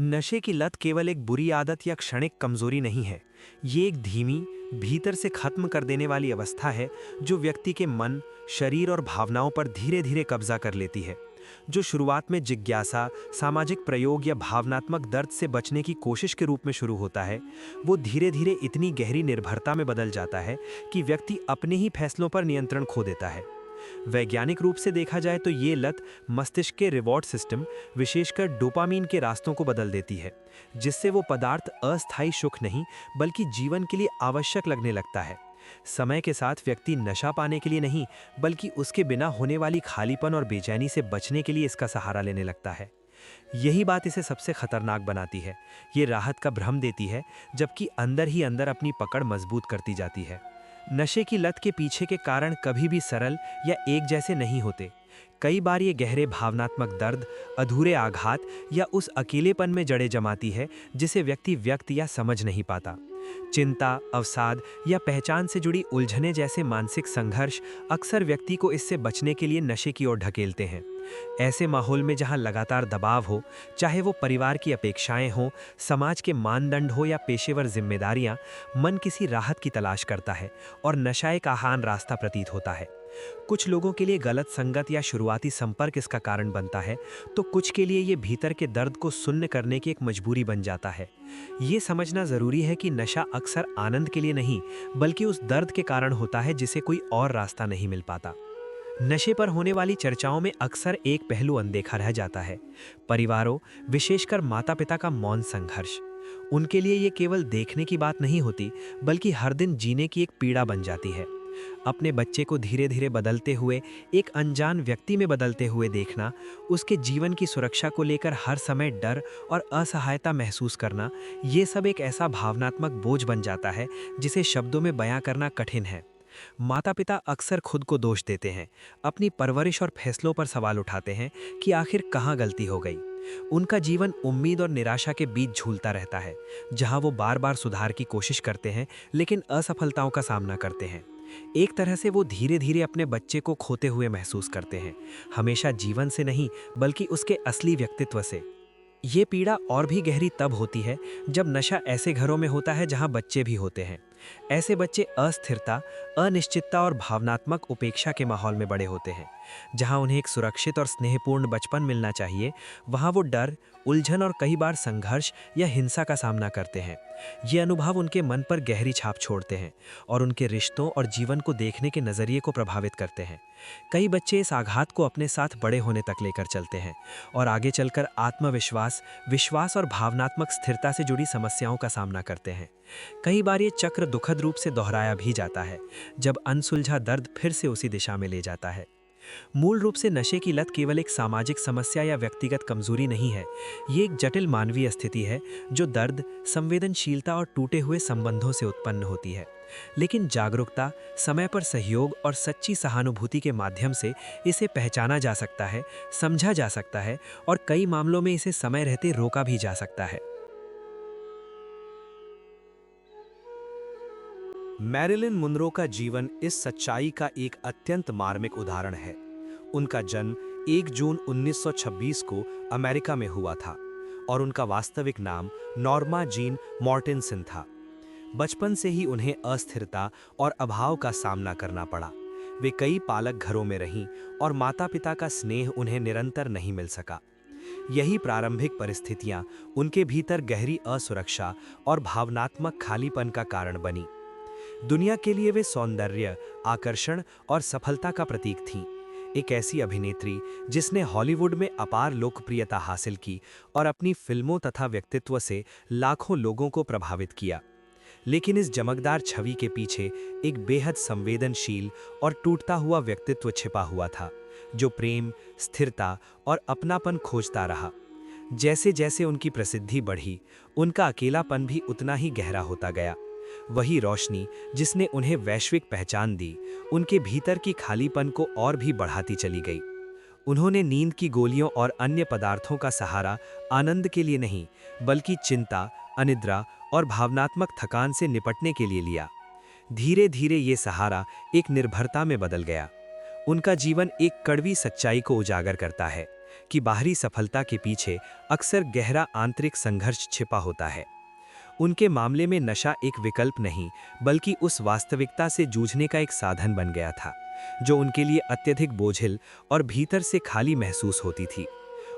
नशे की लत केवल एक बुरी आदत या क्षणिक कमजोरी नहीं है। ये एक धीमी, भीतर से खत्म कर देने वाली अवस्था है जो व्यक्ति के मन, शरीर और भावनाओं पर धीरे धीरे कब्जा कर लेती है। जो शुरुआत में जिज्ञासा, सामाजिक प्रयोग या भावनात्मक दर्द से बचने की कोशिश के रूप में शुरू होता है, वो धीरे धीरे इतनी गहरी निर्भरता में बदल जाता है कि व्यक्ति अपने ही फैसलों पर नियंत्रण खो देता है। वैज्ञानिक रूप से देखा जाए तो ये लत मस्तिष्क के रिवॉर्ड सिस्टम, विशेषकर डोपामीन के रास्तों को बदल देती है, जिससे वो पदार्थ अस्थायी सुख नहीं बल्कि जीवन के लिए आवश्यक लगने लगता है। समय के साथ व्यक्ति नशा पाने के लिए नहीं बल्कि उसके बिना होने वाली खालीपन और बेचैनी से बचने के लिए इसका सहारा लेने लगता है। यही बात इसे सबसे खतरनाक बनाती है। ये राहत का भ्रम देती है, जबकि अंदर ही अंदर अपनी पकड़ मजबूत करती जाती है। नशे की लत के पीछे के कारण कभी भी सरल या एक जैसे नहीं होते। कई बार ये गहरे भावनात्मक दर्द, अधूरे आघात या उस अकेलेपन में जड़ें जमाती है जिसे व्यक्ति व्यक्त या समझ नहीं पाता। चिंता, अवसाद या पहचान से जुड़ी उलझनें जैसे मानसिक संघर्ष अक्सर व्यक्ति को इससे बचने के लिए नशे की ओर ढकेलते हैं। ऐसे माहौल में जहां लगातार दबाव हो, चाहे वो परिवार की अपेक्षाएं हों, समाज के मानदंड हो या पेशेवर जिम्मेदारियां, मन किसी राहत की तलाश करता है और नशा एक आसान रास्ता प्रतीत होता है। कुछ लोगों के लिए गलत संगत या शुरुआती संपर्क इसका कारण बनता है, तो कुछ के लिए ये भीतर के दर्द को शून्य करने की एक मजबूरी बन जाता है। ये समझना जरूरी है कि नशा अक्सर आनंद के लिए नहीं बल्कि उस दर्द के कारण होता है जिसे कोई और रास्ता नहीं मिल पाता। नशे पर होने वाली चर्चाओं में अक्सर एक पहलू अनदेखा रह जाता है। परिवारों, विशेषकर माता पिता का मौन संघर्ष। उनके लिए ये केवल देखने की बात नहीं होती बल्कि हर दिन जीने की एक पीड़ा बन जाती है। अपने बच्चे को धीरे धीरे बदलते हुए, एक अनजान व्यक्ति में बदलते हुए देखना, उसके जीवन की सुरक्षा को लेकर हर समय डर और असहायता महसूस करना, ये सब एक ऐसा भावनात्मक बोझ बन जाता है जिसे शब्दों में बयां करना कठिन है। माता पिता अक्सर खुद को दोष देते हैं, अपनी परवरिश और फैसलों पर सवाल उठाते हैं कि आखिर कहाँ गलती हो गई। उनका जीवन उम्मीद और निराशा के बीच झूलता रहता है, जहां वो बार बार सुधार की कोशिश करते हैं लेकिन असफलताओं का सामना करते हैं। एक तरह से वो धीरे धीरे अपने बच्चे को खोते हुए महसूस करते हैं, हमेशा जीवन से नहीं बल्कि उसके असली व्यक्तित्व से। ये पीड़ा और भी गहरी तब होती है जब नशा ऐसे घरों में होता है जहां बच्चे भी होते हैं। ऐसे बच्चे अस्थिरता, अनिश्चितता और भावनात्मक उपेक्षा के माहौल में बड़े होते हैं। जहां उन्हें एक सुरक्षित और स्नेहपूर्ण बचपन मिलना चाहिए, वहां वो डर, उलझन और कई बार संघर्ष या हिंसा का सामना करते हैं। ये अनुभव उनके मन पर गहरी छाप छोड़ते हैं और उनके रिश्तों और जीवन को देखने के नज़रिए को प्रभावित करते हैं। कई बच्चे इस आघात को अपने साथ बड़े होने तक लेकर चलते हैं और आगे चलकर आत्मविश्वास, विश्वास और भावनात्मक स्थिरता से जुड़ी समस्याओं का सामना करते हैं। कई बार ये चक्र दुखद रूप से दोहराया भी जाता है, जब अनसुलझा दर्द फिर से उसी दिशा में ले जाता है। मूल रूप से नशे की लत केवल एक सामाजिक समस्या या व्यक्तिगत कमजोरी नहीं है। ये एक जटिल मानवीय स्थिति है जो दर्द, संवेदनशीलता और टूटे हुए संबंधों से उत्पन्न होती है। लेकिन जागरूकता, समय पर सहयोग और सच्ची सहानुभूति के माध्यम से इसे पहचाना जा सकता है, समझा जा सकता है और कई मामलों में इसे समय रहते रोका भी जा सकता है। मैरिलिन मुनरो का जीवन इस सच्चाई का एक अत्यंत मार्मिक उदाहरण है। उनका जन्म 1 जून 1926 को अमेरिका में हुआ था और उनका वास्तविक नाम नॉर्मा जीन मॉर्टेनसन था। बचपन से ही उन्हें अस्थिरता और अभाव का सामना करना पड़ा। वे कई पालक घरों में रहीं और माता-पिता का स्नेह उन्हें निरंतर नहीं मिल सका। यही प्रारंभिक परिस्थितियां उनके भीतर गहरी असुरक्षा और भावनात्मक खालीपन का कारण बनी। दुनिया के लिए वे सौंदर्य, आकर्षण और सफलता का प्रतीक थीं। एक ऐसी अभिनेत्री जिसने हॉलीवुड में अपार लोकप्रियता हासिल की और अपनी फिल्मों तथा व्यक्तित्व से लाखों लोगों को प्रभावित किया। लेकिन इस चमकदार छवि के पीछे एक बेहद संवेदनशील और टूटता हुआ व्यक्तित्व छिपा हुआ था, जो प्रेम, स्थिरता और अपनापन खोजता रहा। जैसे जैसे उनकी प्रसिद्धि बढ़ी, उनका अकेलापन भी उतना ही गहरा होता गया। वही रोशनी जिसने उन्हें वैश्विक पहचान दी, उनके भीतर की खालीपन को और भी बढ़ाती चली गई। उन्होंने नींद की गोलियों और अन्य पदार्थों का सहारा आनंद के लिए नहीं, बल्कि चिंता, अनिद्रा और भावनात्मक थकान से निपटने के लिए लिया। धीरे धीरे ये सहारा एक निर्भरता में बदल गया। उनका जीवन एक कड़वी सच्चाई को उजागर करता है कि बाहरी सफलता के पीछे अक्सर गहरा आंतरिक संघर्ष छिपा होता है। उनके मामले में नशा एक विकल्प नहीं, बल्कि उस वास्तविकता से जूझने का एक साधन बन गया था, जो उनके लिए अत्यधिक बोझिल और भीतर से खाली महसूस होती थी।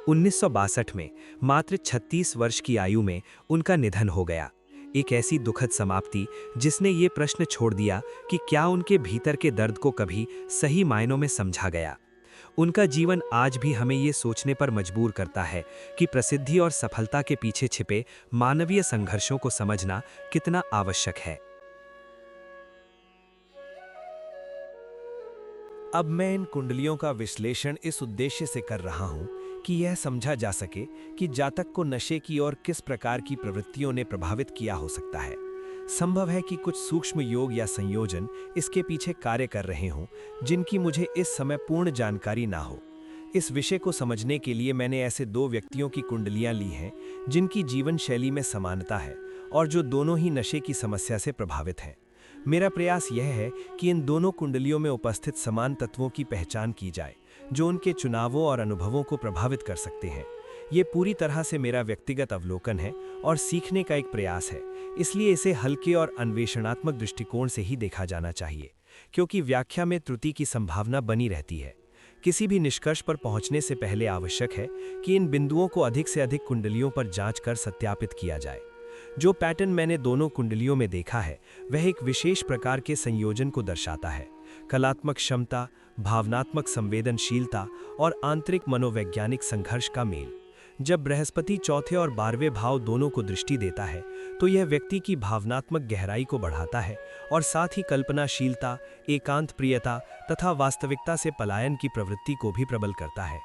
1962 में मात्र 36 वर्ष की आयु में उनका निधन हो गया। एक ऐसी दुखद समाप्ति जिसने ये प्रश्न छोड़ दिया कि क्या उनके भीतर के दर्द को कभी सही मायनों में समझा गया। उनका जीवन आज भी हमें ये सोचने पर मजबूर करता है कि प्रसिद्धि और सफलता के पीछे छिपे मानवीय संघर्षों को समझना कितना आवश्यक है। अब मैं इन कुंडलियों का विश्लेषण इस उद्देश्य से कर रहा हूं कि यह समझा जा सके कि जातक को नशे की और किस प्रकार की प्रवृत्तियों ने प्रभावित किया हो सकता है। संभव है कि कुछ सूक्ष्म योग या संयोजन इसके पीछे कार्य कर रहे हों, जिनकी मुझे इस समय पूर्ण जानकारी ना हो। इस विषय को समझने के लिए मैंने ऐसे 2 व्यक्तियों की कुंडलियां ली हैं जिनकी जीवन शैली में समानता है और जो दोनों ही नशे की समस्या से प्रभावित हैं। मेरा प्रयास यह है कि इन दोनों कुंडलियों में उपस्थित समान तत्वों की पहचान की जाए, जो उनके चुनावों और अनुभवों को प्रभावित कर सकते हैं। ये पूरी तरह से मेरा व्यक्तिगत अवलोकन है और सीखने का एक प्रयास है, इसलिए इसे हल्के और अन्वेषणात्मक दृष्टिकोण से ही देखा जाना चाहिए, क्योंकि व्याख्या में त्रुटि की संभावना बनी रहती है। किसी भी निष्कर्ष पर पहुंचने से पहले आवश्यक है कि इन बिंदुओं को अधिक से अधिक कुंडलियों पर जांच कर सत्यापित किया जाए। जो पैटर्न मैंने दोनों कुंडलियों में देखा है, वह एक विशेष प्रकार के संयोजन को दर्शाता है। कलात्मक क्षमता, भावनात्मक संवेदनशीलता और आंतरिक मनोवैज्ञानिक संघर्ष का मेल। जब बृहस्पति चौथे और 12वें भाव दोनों को दृष्टि देता है, तो यह व्यक्ति की भावनात्मक गहराई को बढ़ाता है और साथ ही कल्पनाशीलता, एकांत प्रियता तथा वास्तविकता से पलायन की प्रवृत्ति को भी प्रबल करता है।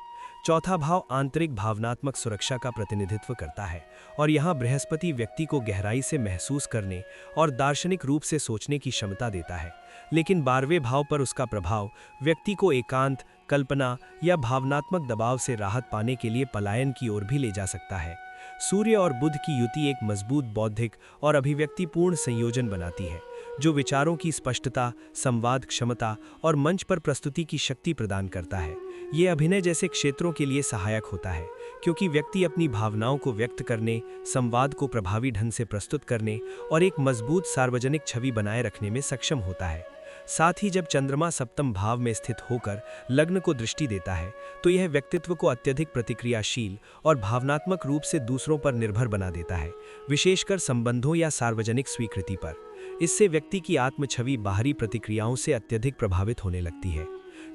चौथा भाव आंतरिक भावनात्मक सुरक्षा का प्रतिनिधित्व करता है और यहाँ बृहस्पति व्यक्ति को गहराई से महसूस करने और दार्शनिक रूप से सोचने की क्षमता देता है, लेकिन 12वें भाव पर उसका प्रभाव व्यक्ति को एकांत, कल्पना या भावनात्मक दबाव से राहत पाने के लिए पलायन की ओर भी ले जा सकता है। सूर्य और बुध की युति एक मजबूत बौद्धिक और अभिव्यक्तिपूर्ण संयोजन बनाती है, जो विचारों की स्पष्टता, संवाद क्षमता और मंच पर प्रस्तुति की शक्ति प्रदान करता है। ये अभिनय जैसे क्षेत्रों के लिए सहायक होता है, क्योंकि व्यक्ति अपनी भावनाओं को व्यक्त करने, संवाद को प्रभावी ढंग से प्रस्तुत करने और एक मजबूत सार्वजनिक छवि बनाए रखने में सक्षम होता है। साथ ही जब चंद्रमा सप्तम भाव में स्थित होकर लग्न को दृष्टि देता है, तो यह व्यक्तित्व को अत्यधिक प्रतिक्रियाशील और भावनात्मक रूप से दूसरों पर निर्भर बना देता है, विशेषकर संबंधों या सार्वजनिक स्वीकृति पर। इससे व्यक्ति की आत्म छवि बाहरी प्रतिक्रियाओं से अत्यधिक प्रभावित होने लगती है।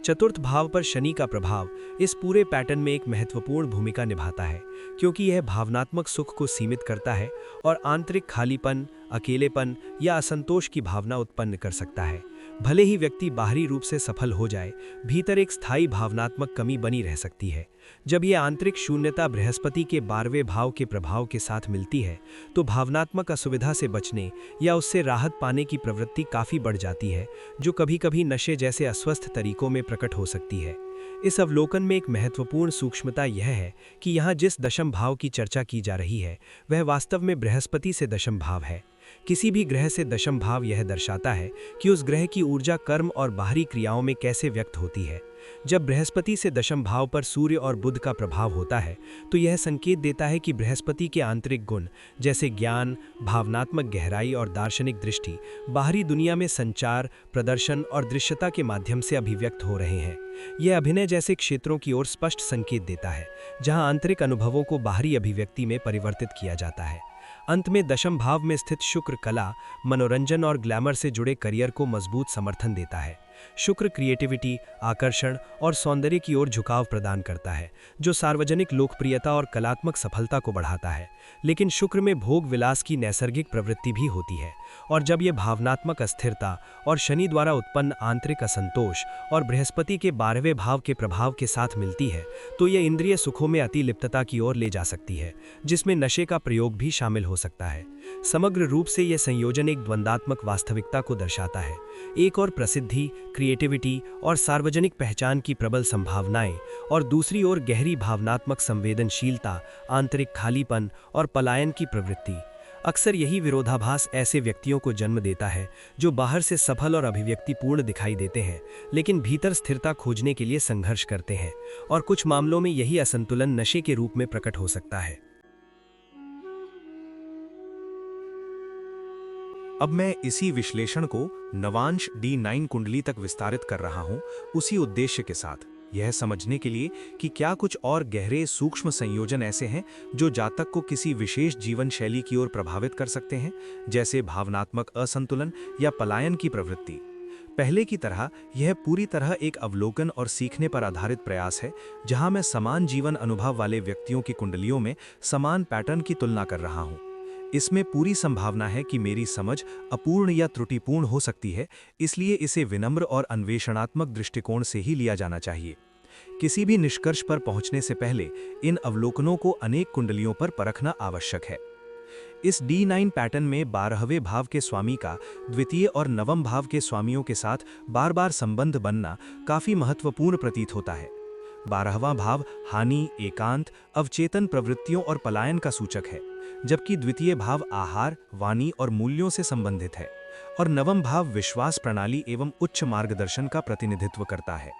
चतुर्थ भाव पर शनि का प्रभाव इस पूरे पैटर्न में एक महत्वपूर्ण भूमिका निभाता है, क्योंकि यह भावनात्मक सुख को सीमित करता है और आंतरिक खालीपन, अकेलेपन या असंतोष की भावना उत्पन्न कर सकता है। भले ही व्यक्ति बाहरी रूप से सफल हो जाए, भीतर एक स्थायी भावनात्मक कमी बनी रह सकती है। जब यह आंतरिक शून्यता बृहस्पति के 12वें भाव के प्रभाव के साथ मिलती है, तो भावनात्मक असुविधा से बचने या उससे राहत पाने की प्रवृत्ति काफी बढ़ जाती है, जो कभी-कभी नशे जैसे अस्वस्थ तरीकों में प्रकट हो सकती है। इस अवलोकन में एक महत्वपूर्ण सूक्ष्मता यह है कि यहाँ जिस दशम भाव की चर्चा की जा रही है, वह वास्तव में बृहस्पति से दशम भाव है। किसी भी ग्रह से दशम भाव यह दर्शाता है कि उस ग्रह की ऊर्जा कर्म और बाहरी क्रियाओं में कैसे व्यक्त होती है। जब बृहस्पति से दशम भाव पर सूर्य और बुध का प्रभाव होता है, तो यह संकेत देता है कि बृहस्पति के आंतरिक गुण जैसे ज्ञान, भावनात्मक गहराई और दार्शनिक दृष्टि बाहरी दुनिया में संचार, प्रदर्शन और दृश्यता के माध्यम से अभिव्यक्त हो रहे हैं। यह अभिनय जैसे क्षेत्रों की ओर स्पष्ट संकेत देता है, जहां आंतरिक अनुभवों को बाहरी अभिव्यक्ति में परिवर्तित किया जाता है। अंत में दशम भाव में स्थित शुक्र कला, मनोरंजन और ग्लैमर से जुड़े करियर को मजबूत समर्थन देता है। शुक्र क्रिएटिविटी, आकर्षण और सौंदर्य की ओर झुकाव प्रदान करता है, जो सार्वजनिक लोकप्रियता और कलात्मक सफलता को बढ़ाता है। लेकिन शुक्र में भोग विलास की नैसर्गिक प्रवृत्ति भी होती है, और जब यह भावनात्मक अस्थिरता और शनि द्वारा उत्पन्न आंतरिक असंतोष और बृहस्पति के 12वें भाव के प्रभाव के साथ मिलती है, तो यह इंद्रिय सुखों में अतिलिप्तता की ओर ले जा सकती है, जिसमें नशे का प्रयोग भी शामिल हो सकता है। समग्र रूप से यह संयोजन एक द्वंद्वात्मक वास्तविकता को दर्शाता है। एक और प्रसिद्धि, क्रिएटिविटी और सार्वजनिक पहचान की प्रबल संभावनाएं, और दूसरी ओर गहरी भावनात्मक संवेदनशीलता, आंतरिक खालीपन और पलायन की प्रवृत्ति। अक्सर यही विरोधाभास ऐसे व्यक्तियों को जन्म देता है जो बाहर से सफल और अभिव्यक्तिपूर्ण दिखाई देते हैं, लेकिन भीतर स्थिरता खोजने के लिए संघर्ष करते हैं, और कुछ मामलों में यही असंतुलन नशे के रूप में प्रकट हो सकता है। अब मैं इसी विश्लेषण को नवांश D9 कुंडली तक विस्तारित कर रहा हूं, उसी उद्देश्य के साथ, यह समझने के लिए कि क्या कुछ और गहरे सूक्ष्म संयोजन ऐसे हैं जो जातक को किसी विशेष जीवन शैली की ओर प्रभावित कर सकते हैं, जैसे भावनात्मक असंतुलन या पलायन की प्रवृत्ति। पहले की तरह यह पूरी तरह एक अवलोकन और सीखने पर आधारित प्रयास है, जहां मैं समान जीवन अनुभव वाले व्यक्तियों की कुंडलियों में समान पैटर्न की तुलना कर रहा हूं। इसमें पूरी संभावना है कि मेरी समझ अपूर्ण या त्रुटिपूर्ण हो सकती है, इसलिए इसे विनम्र और अन्वेषणात्मक दृष्टिकोण से ही लिया जाना चाहिए। किसी भी निष्कर्ष पर पहुंचने से पहले इन अवलोकनों को अनेक कुंडलियों पर परखना आवश्यक है। इस D9 पैटर्न में 12वें भाव के स्वामी का द्वितीय और नवम भाव के स्वामियों के साथ बार बार संबंध बनना काफी महत्वपूर्ण प्रतीत होता है। 12वां भाव हानि, एकांत, अवचेतन प्रवृत्तियों और पलायन का सूचक है, जबकि द्वितीय भाव आहार, वाणी और मूल्यों से संबंधित है, और नवम भाव विश्वास प्रणाली एवं उच्च मार्गदर्शन का प्रतिनिधित्व करता है।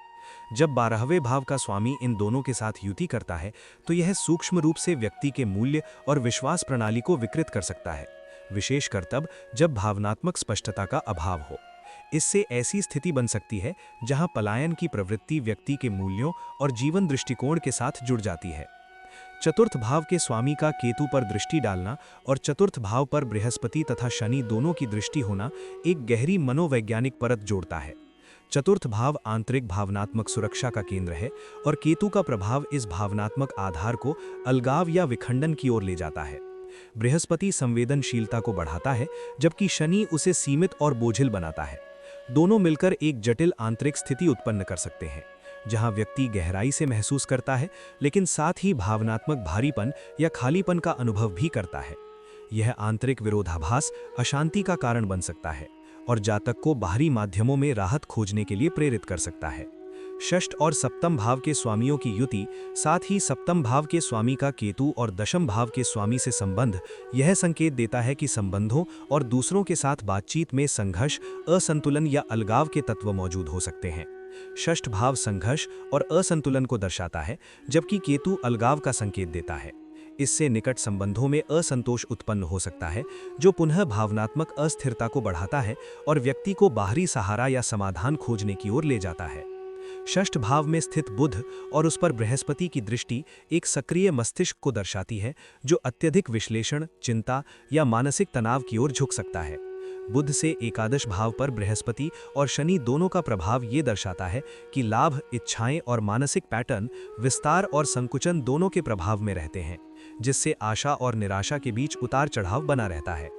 जब 12वें भाव का स्वामी इन दोनों के साथ युति करता है तो यह सूक्ष्म रूप से व्यक्ति के मूल्य और विश्वास प्रणाली को विकृत कर सकता है, विशेषकर तब जब भावनात्मक स्पष्टता का अभाव हो। इससे ऐसी स्थिति बन सकती है जहां पलायन की प्रवृत्ति व्यक्ति के मूल्यों और जीवन दृष्टिकोण के साथ जुड़ जाती है। चतुर्थ भाव के स्वामी का केतु पर दृष्टि डालना और चतुर्थ भाव पर बृहस्पति तथा शनि दोनों की दृष्टि होना एक गहरी मनोवैज्ञानिक परत जोड़ता है। चतुर्थ भाव आंतरिक भावनात्मक सुरक्षा का केंद्र है और केतु का प्रभाव इस भावनात्मक आधार को अलगाव या विखंडन की ओर ले जाता है। बृहस्पति संवेदनशीलता को बढ़ाता है, जबकि शनि उसे सीमित और बोझिल बनाता है। दोनों मिलकर एक जटिल आंतरिक स्थिति उत्पन्न कर सकते हैं, जहां व्यक्ति गहराई से महसूस करता है लेकिन साथ ही भावनात्मक भारीपन या खालीपन का अनुभव भी करता है। यह आंतरिक विरोधाभास अशांति का कारण बन सकता है और जातक को बाहरी माध्यमों में राहत खोजने के लिए प्रेरित कर सकता है। षष्ठ और सप्तम भाव के स्वामियों की युति, साथ ही सप्तम भाव के स्वामी का केतु और दशम भाव के स्वामी से संबंध यह संकेत देता है कि संबंधों और दूसरों के साथ बातचीत में संघर्ष, असंतुलन या अलगाव के तत्व मौजूद हो सकते हैं। षष्ठ भाव संघर्ष और असंतुलन को दर्शाता है, जबकि केतु अलगाव का संकेत देता है। इससे निकट संबंधों में असंतोष उत्पन्न हो सकता है, जो पुनः भावनात्मक अस्थिरता को बढ़ाता है और व्यक्ति को बाहरी सहारा या समाधान खोजने की ओर ले जाता है। षष्ठ भाव में स्थित बुध और उस पर बृहस्पति की दृष्टि एक सक्रिय मस्तिष्क को दर्शाती है, जो अत्यधिक विश्लेषण, चिंता या मानसिक तनाव की ओर झुक सकता है। बुध से एकादश भाव पर बृहस्पति और शनि दोनों का प्रभाव ये दर्शाता है कि लाभ, इच्छाएं और मानसिक पैटर्न विस्तार और संकुचन दोनों के प्रभाव में रहते हैं, जिससे आशा और निराशा के बीच उतार चढ़ाव बना रहता है।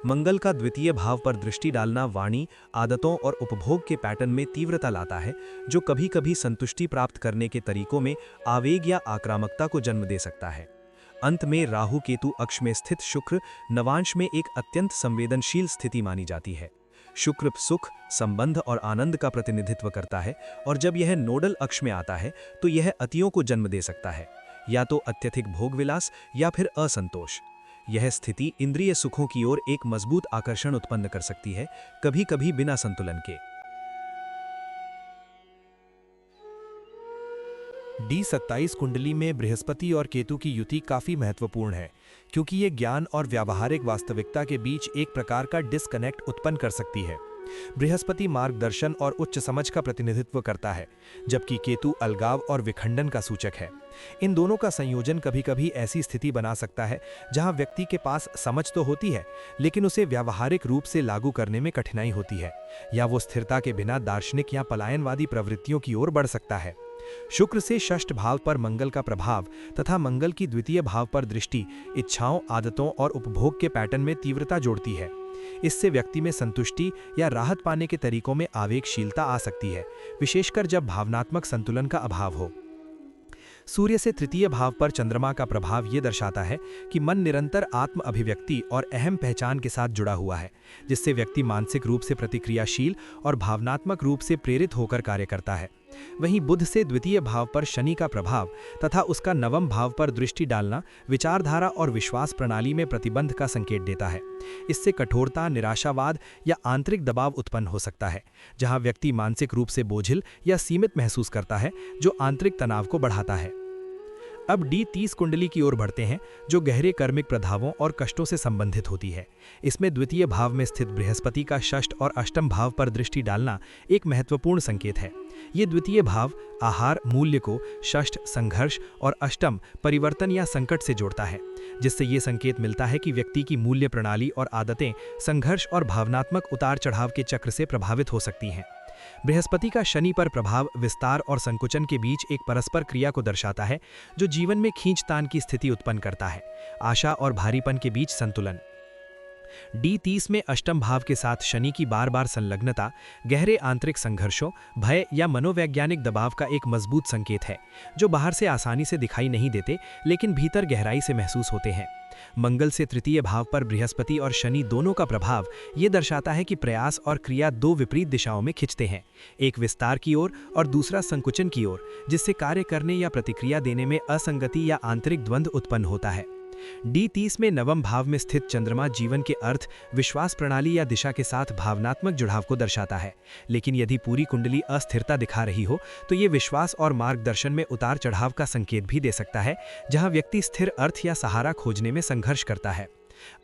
मंगल का द्वितीय भाव पर दृष्टि डालना वाणी, आदतों और उपभोग के पैटर्न में तीव्रता लाता है, जो कभी-कभी संतुष्टि प्राप्त करने के तरीकों में आवेग या आक्रामकता को जन्म दे सकता है। अंत में राहु केतु अक्ष में स्थित शुक्र नवांश में एक अत्यंत संवेदनशील स्थिति मानी जाती है। शुक्र सुख, संबंध और आनंद का प्रतिनिधित्व करता है, और जब यह नोडल अक्ष में आता है तो यह अतियों को जन्म दे सकता है, या तो अत्यधिक भोगविलास या फिर असंतोष। यह स्थिति इंद्रिय सुखों की ओर एक मजबूत आकर्षण उत्पन्न कर सकती है, कभी-कभी बिना संतुलन के। D27 कुंडली में बृहस्पति और केतु की युति काफी महत्वपूर्ण है, क्योंकि ये ज्ञान और व्यावहारिक वास्तविकता के बीच एक प्रकार का डिस्कनेक्ट उत्पन्न कर सकती है। बृहस्पति मार्गदर्शन और उच्च समझ का प्रतिनिधित्व करता है, जबकि केतु अलगाव और विखंडन का सूचक है। इन दोनों का संयोजन कभी-कभी ऐसी स्थिति बना सकता है जहां व्यक्ति के पास समझ तो होती है, लेकिन उसे व्यावहारिक रूप से लागू करने में कठिनाई होती है, या वो स्थिरता के बिना दार्शनिक या पलायनवादी प्रवृत्तियों की ओर बढ़ सकता है। शुक्र से षष्ठ भाव पर मंगल का प्रभाव तथा मंगल की द्वितीय भाव पर दृष्टि इच्छाओं, आदतों और उपभोग के पैटर्न में तीव्रता जोड़ती है। इससे व्यक्ति में संतुष्टि या राहत पाने के तरीकों में आवेगशीलता आ सकती है, विशेषकर जब भावनात्मक संतुलन का अभाव हो। सूर्य से तृतीय भाव पर चंद्रमा का प्रभाव ये दर्शाता है कि मन निरंतर आत्म अभिव्यक्ति और अहम पहचान के साथ जुड़ा हुआ है, जिससे व्यक्ति मानसिक रूप से प्रतिक्रियाशील और भावनात्मक रूप से प्रेरित होकर कार्य करता है। वहीं बुध से द्वितीय भाव पर शनि का प्रभाव तथा उसका नवम भाव पर दृष्टि डालना विचारधारा और विश्वास प्रणाली में प्रतिबंध का संकेत देता है। इससे कठोरता, निराशावाद या आंतरिक दबाव उत्पन्न हो सकता है, जहां व्यक्ति मानसिक रूप से बोझिल या सीमित महसूस करता है, जो आंतरिक तनाव को बढ़ाता है। अब D30 कुंडली की ओर बढ़ते हैं, जो गहरे कर्मिक प्रभावों और कष्टों से संबंधित होती है। इसमें द्वितीय भाव में स्थित बृहस्पति का षष्ठ और अष्टम भाव पर दृष्टि डालना एक महत्वपूर्ण संकेत है। ये द्वितीय भाव आहार मूल्य को षष्ठ संघर्ष और अष्टम परिवर्तन या संकट से जोड़ता है, जिससे ये संकेत मिलता है कि व्यक्ति की मूल्य प्रणाली और आदतें संघर्ष और भावनात्मक उतार चढ़ाव के चक्र से प्रभावित हो सकती हैं। बृहस्पति का शनि पर प्रभाव विस्तार और संकुचन के बीच एक परस्पर क्रिया को दर्शाता है, जो जीवन में खींचतान की स्थिति उत्पन्न करता है। आशा और भारीपन के बीच संतुलन। D30 में अष्टम भाव के साथ शनि की बार बार संलग्नता गहरे आंतरिक संघर्षों, भय या मनोवैज्ञानिक दबाव का एक मजबूत संकेत है, जो बाहर से आसानी से दिखाई नहीं देते लेकिन भीतर गहराई से महसूस होते हैं। मंगल से तृतीय भाव पर बृहस्पति और शनि दोनों का प्रभाव ये दर्शाता है कि प्रयास और क्रिया दो विपरीत दिशाओं में खिंचते हैं, एक विस्तार की ओर और दूसरा संकुचन की ओर, जिससे कार्य करने या प्रतिक्रिया देने में असंगति या आंतरिक द्वंद्व उत्पन्न होता है। D30 में नवम भाव में स्थित चंद्रमा जीवन के अर्थ, विश्वास प्रणाली या दिशा के साथ भावनात्मक जुड़ाव को दर्शाता है, लेकिन यदि पूरी कुंडली अस्थिरता दिखा रही हो तो ये विश्वास और मार्गदर्शन में उतार चढ़ाव का संकेत भी दे सकता है, जहां व्यक्ति स्थिर अर्थ या सहारा खोजने में संघर्ष करता है।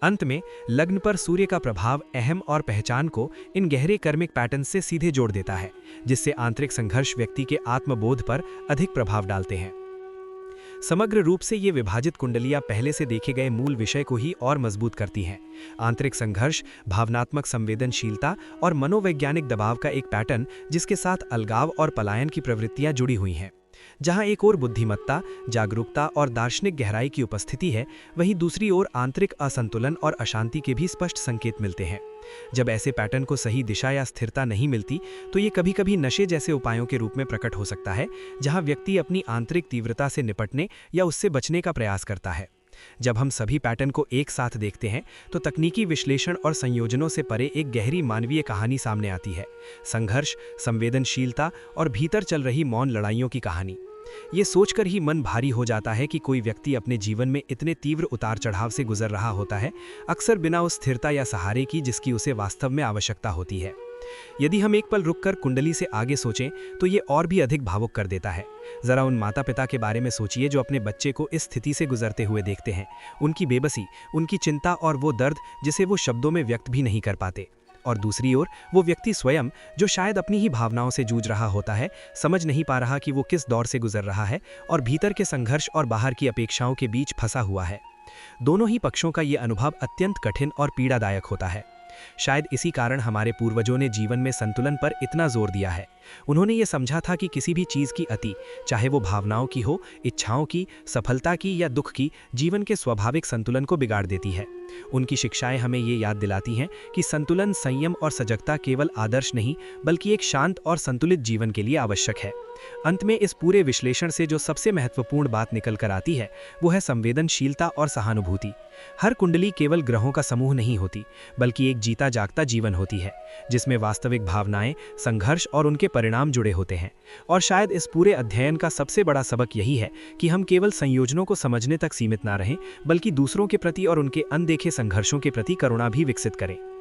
अंत में लग्न पर सूर्य का प्रभाव अहम और पहचान को इन गहरे कर्मिक पैटर्न से सीधे जोड़ देता है, जिससे आंतरिक संघर्ष व्यक्ति के आत्मबोध पर अधिक प्रभाव डालते हैं। समग्र रूप से ये विभाजित कुंडलियां पहले से देखे गए मूल विषय को ही और मजबूत करती हैं। आंतरिक संघर्ष, भावनात्मक संवेदनशीलता और मनोवैज्ञानिक दबाव का एक पैटर्न, जिसके साथ अलगाव और पलायन की प्रवृत्तियां जुड़ी हुई हैं। जहां एक ओर बुद्धिमत्ता, जागरूकता और दार्शनिक गहराई की उपस्थिति है, वहीं दूसरी ओर आंतरिक असंतुलन और अशांति के भी स्पष्ट संकेत मिलते हैं। जब ऐसे पैटर्न को सही दिशा या स्थिरता नहीं मिलती, तो ये कभी-कभी नशे जैसे उपायों के रूप में प्रकट हो सकता है, जहां व्यक्ति अपनी आंतरिक तीव्रता से निपटने या उससे बचने का प्रयास करता है। जब हम सभी पैटर्न को एक साथ देखते हैं, तो तकनीकी विश्लेषण और संयोजनों से परे एक गहरी मानवीय कहानी सामने आती है। संघर्ष, संवेदनशीलता और भीतर चल रही मौन लड़ाइयों की कहानी। ये सोचकर ही मन भारी हो जाता है कि कोई व्यक्ति अपने जीवन में इतने तीव्र उतार चढ़ाव से गुजर रहा होता है, अक्सर बिना उस स्थिरता या सहारे की जिसकी उसे वास्तव में आवश्यकता होती है। यदि हम एक पल रुककर कुंडली से आगे सोचें, तो ये और भी अधिक भावुक कर देता है। जरा उन माता पिता के बारे में सोचिए जो अपने बच्चे को इस स्थिति से गुजरते हुए देखते हैं। उनकी बेबसी, उनकी चिंता और वो दर्द जिसे वो शब्दों में व्यक्त भी नहीं कर पाते। और दूसरी ओर वो व्यक्ति स्वयं, जो शायद अपनी ही भावनाओं से जूझ रहा होता है, समझ नहीं पा रहा कि वो किस दौर से गुजर रहा है और भीतर के संघर्ष और बाहर की अपेक्षाओं के बीच फंसा हुआ है। दोनों ही पक्षों का ये अनुभव अत्यंत कठिन और पीड़ादायक होता है। शायद इसी कारण हमारे पूर्वजों ने जीवन में संतुलन पर इतना जोर दिया है। उन्होंने ये समझा था कि किसी भी चीज़ की अति, चाहे वो भावनाओं की हो, इच्छाओं की, सफलता की या दुख की, जीवन के स्वाभाविक संतुलन को बिगाड़ देती है। उनकी शिक्षाएं हमें ये याद दिलाती हैं कि संतुलन, संयम और सजगता केवल आदर्श नहीं, बल्कि एक शांत और संतुलित जीवन के लिए आवश्यक है। अंत में इस पूरे विश्लेषण से जो सबसे महत्वपूर्ण बात निकल कर आती है, वो है संवेदनशीलता और सहानुभूति। हर कुंडली केवल ग्रहों का समूह नहीं होती, बल्कि एक जीता जागता जीवन होती है, जिसमें वास्तविक भावनाएं, संघर्ष और उनके परिणाम जुड़े होते हैं। और शायद इस पूरे अध्ययन का सबसे बड़ा सबक यही है कि हम केवल संयोजनों को समझने तक सीमित ना रहें, बल्कि दूसरों के प्रति और उनके अनदेखे संघर्षों के प्रति करुणा भी विकसित करें।